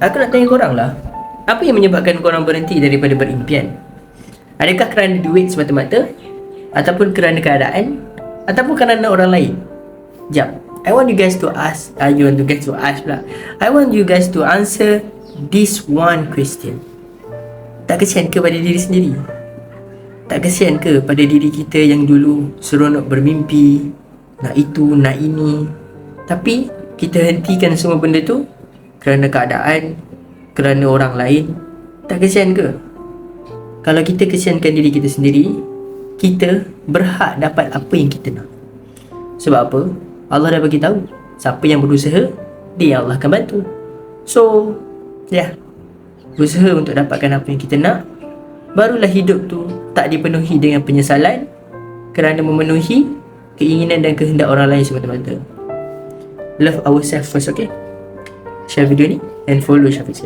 Aku nak tanya korang lah, apa yang menyebabkan korang berhenti daripada berimpian? Adakah kerana duit semata-mata? Ataupun kerana keadaan? Ataupun kerana orang lain? Jap, I want you guys to ask I want you guys to answer this one question. Tak kesian ke pada diri sendiri? Tak kesian ke pada diri kita yang dulu seronok bermimpi, nak itu, nak ini, tapi kita hentikan semua benda tu kerana keadaan, kerana orang lain? Tak kesian ke? Kalau kita kesiankan diri kita sendiri, kita berhak dapat apa yang kita nak. Sebab apa? Allah dah bagi tahu, siapa yang berusaha, dia Allah akan bantu. So, berusaha untuk dapatkan apa yang kita nak. Barulah hidup tu tak dipenuhi dengan penyesalan kerana memenuhi keinginan dan kehendak orang lain semata-mata. Love ourselves first, okay? Share video ni and follow Syafiq.